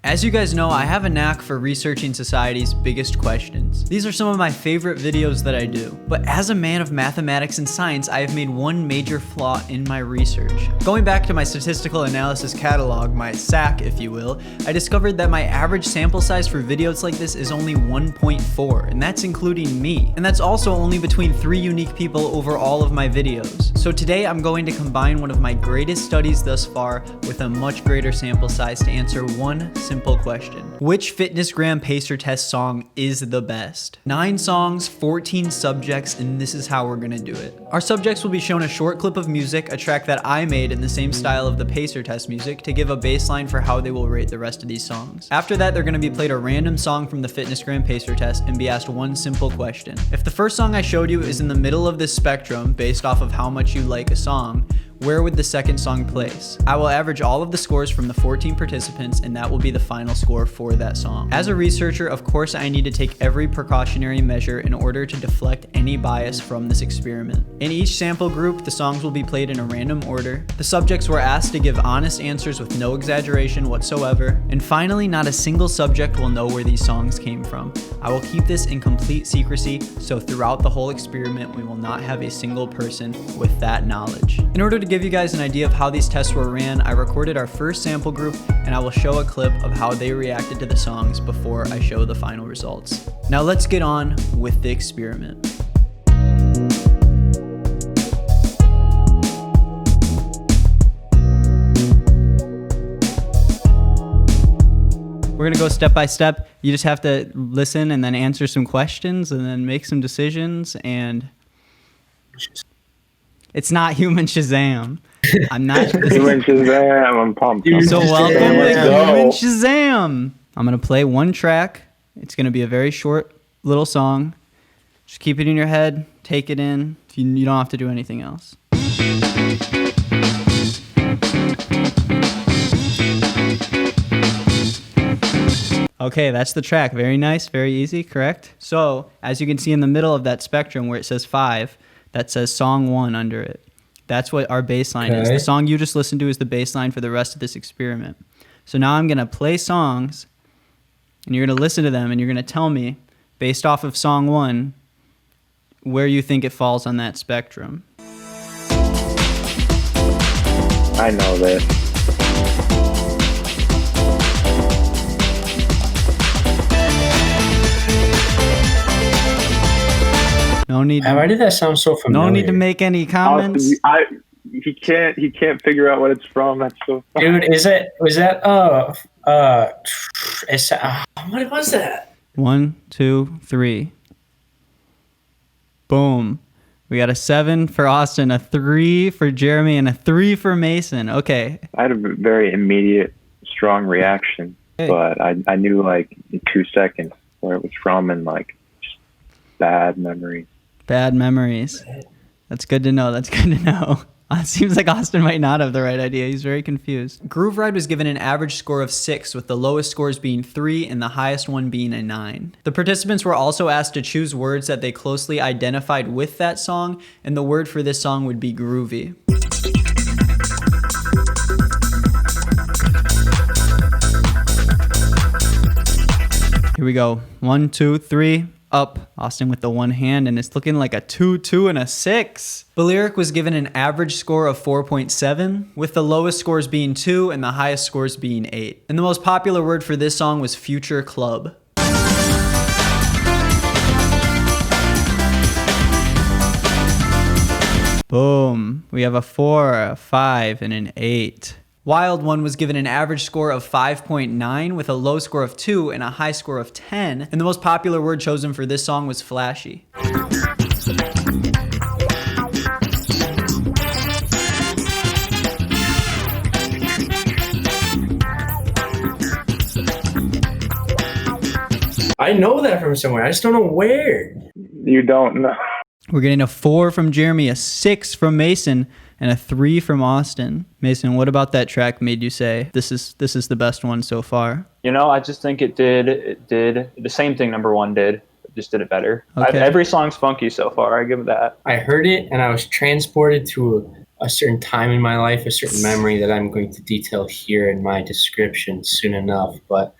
As you guys know, I have a knack for researching society's biggest questions. These are some of my favorite videos that I do. But as a man of mathematics and science, I have made one major flaw in my research. Going back to my statistical analysis catalog, my SAC if you will, I discovered that my average sample size for videos like this is only 1.4, and that's including me. And that's also only between 3 unique people over all of my videos. So today I'm going to combine one of my greatest studies thus far with a much greater sample size to answer one simple question. Which Fitnessgram pacer test song is the best? 9 songs, 14 subjects, and this is how we're gonna do it. Our subjects will be shown a short clip of music, a track that I made in the same style of the pacer test music to give a baseline for how they will rate the rest of these songs. After that, they're gonna be played a random song from the Fitnessgram pacer test and be asked one simple question. If the first song I showed you is in the middle of this spectrum based off of how much you like a song, where would the second song place? I will average all of the scores from the 14 participants, and that will be the final score for that song. As a researcher, of course, I need to take every precautionary measure in order to deflect any bias from this experiment. In each sample group, the songs will be played in a random order. The subjects were asked to give honest answers with no exaggeration whatsoever. And finally, not a single subject will know where these songs came from. I will keep this in complete secrecy, so throughout the whole experiment, we will not have a single person with that knowledge. In order to give you guys an idea of how these tests were ran, I recorded our first sample group and I will show a clip of how they reacted to the songs before I show the final results. Now let's get on with the experiment. We're gonna go step by step. You just have to listen and then answer some questions and then make some decisions, and it's not Human Shazam. I'm not Human Shazam. I'm pumped. So welcome to Human Shazam. I'm gonna play one track. It's gonna be a very short little song. Just keep it in your head. Take it in. You don't have to do anything else. Okay, that's the track. Very nice, very easy, correct? So, as you can see in the middle of that spectrum where it says 5, that says song 1 under it. That's what our baseline is. The song you just listened to is the baseline for the rest of this experiment. So now I'm going to play songs, and you're going to listen to them, and you're going to tell me, based off of song 1, where you think it falls on that spectrum. I know this. No need. Why did that sound so familiar? No need to make any comments. He can't figure out what it's from. That's so funny. Dude, what was that? 1, 2, 3. Boom. We got a 7 for Austin, a 3 for Jeremy, and a 3 for Mason. Okay. I had a very immediate, strong reaction, but I knew like in 2 seconds where it was from, and like just bad memories. Bad memories. That's good to know. That's good to know. It seems like Austin might not have the right idea. He's very confused. Groove Ride was given an average score of 6, with the lowest scores being 3 and the highest one being a 9. The participants were also asked to choose words that they closely identified with that song, and the word for this song would be groovy. Here we go. 1, 2, 3. Up. Austin with the one hand, and it's looking like a 2, 2, and a 6. Balearic was given an average score of 4.7, with the lowest scores being 2 and the highest scores being 8. And the most popular word for this song was future club. Boom. We have a 4, a 5, and an 8. Wild One was given an average score of 5.9 with a low score of 2 and a high score of 10. And the most popular word chosen for this song was flashy. I know that from somewhere. I just don't know where. You don't know. We're getting a 4 from Jeremy, a 6 from Mason, and a 3 from Austin. Mason, what about that track made you say this is the best one so far? You know, I just think it did the same thing number 1 did. Just did it better. Okay. Every song's funky so far. I give it that. I heard it and I was transported to a certain time in my life, a certain memory that I'm going to detail here in my description soon enough. But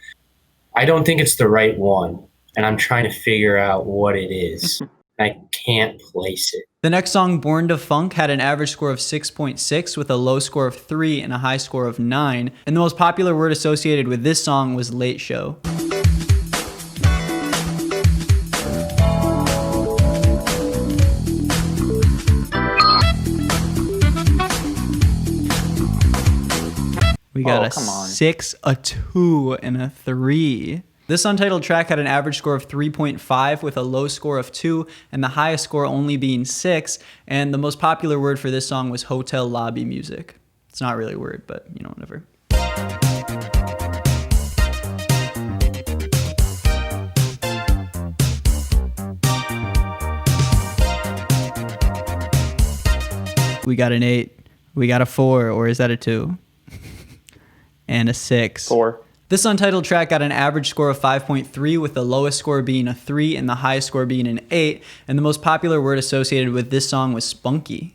I don't think it's the right one, and I'm trying to figure out what it is. I can't place it. The next song, Born to Funk, had an average score of 6.6 with a low score of 3 and a high score of 9. And the most popular word associated with this song was late show. We got a 6, a 2, and a 3. This untitled track had an average score of 3.5 with a low score of 2 and the highest score only being 6. And the most popular word for this song was hotel lobby music. It's not really a word, but you know, whatever. We got an 8. We got a 4, or is that a 2? And a 6. 4. This untitled track got an average score of 5.3 with the lowest score being a 3 and the highest score being an 8. And the most popular word associated with this song was spunky.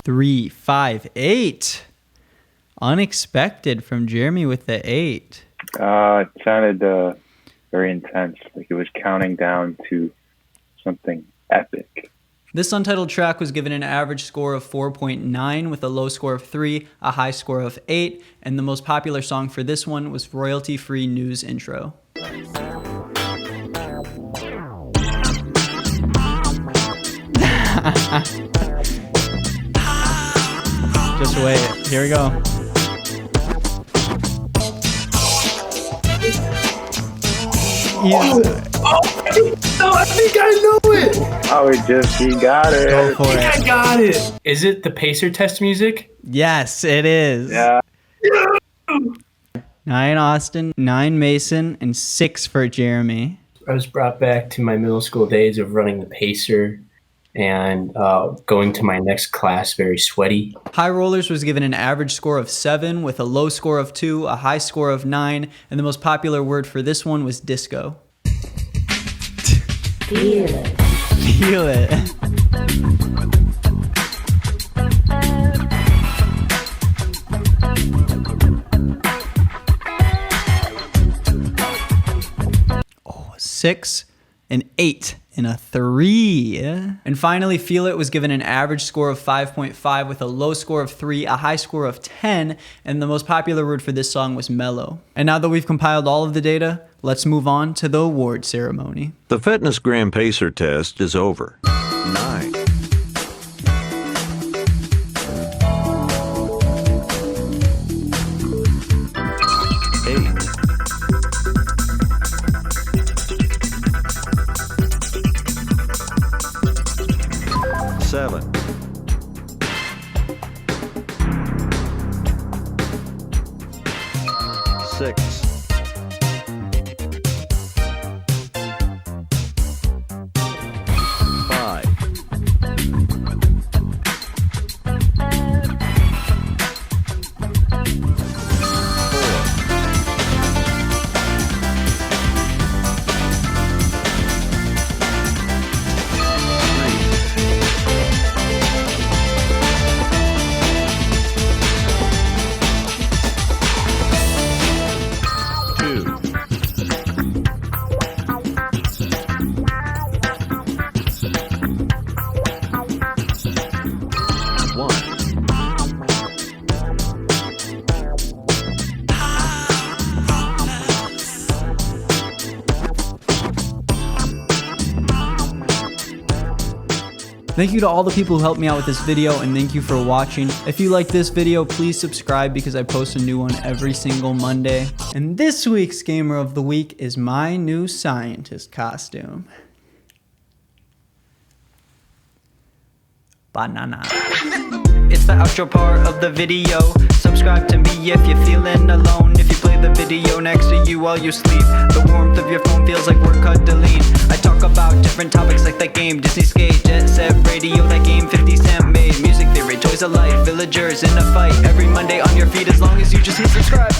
Three, 5, 8. Unexpected from Jeremy with the 8. It sounded very intense, like it was counting down to something epic. This untitled track was given an average score of 4.9 with a low score of 3, a high score of 8, and the most popular song for this one was royalty-free news intro. Just wait. Here we go. Oh, I think I know it. Oh, he got it. Go for it. I got it. Is it the Pacer test music? Yes, it is. Yeah. 9 Austin, 9 Mason, and 6 for Jeremy. I was brought back to my middle school days of running the Pacer and going to my next class very sweaty. High Rollers was given an average score of 7 with a low score of 2, a high score of 9, and the most popular word for this one was disco. Feel it. Feel it. Oh, 6, an 8, and a 3. And finally, Feel It was given an average score of 5.5 with a low score of 3, a high score of 10, and the most popular word for this song was mellow. And now that we've compiled all of the data, let's move on to the award ceremony. The Fitnessgram Pacer test is over. 9. 8. 7. 6. 5. Thank you to all the people who helped me out with this video, and thank you for watching. If you like this video, please subscribe because I post a new one every single Monday. And this week's Gamer of the Week is my new scientist costume. Banana. It's the outro part of the video. Subscribe to me if you're feeling alone. If you play the video next to you while you sleep, the warmth of your phone feels like we're cuddling. I talk about different topics like that game, Disney Skate, Jet Set Radio, that game 50 Cent made, music theory, toys of life, villagers in a fight, every Monday on your feed as long as you just hit subscribe.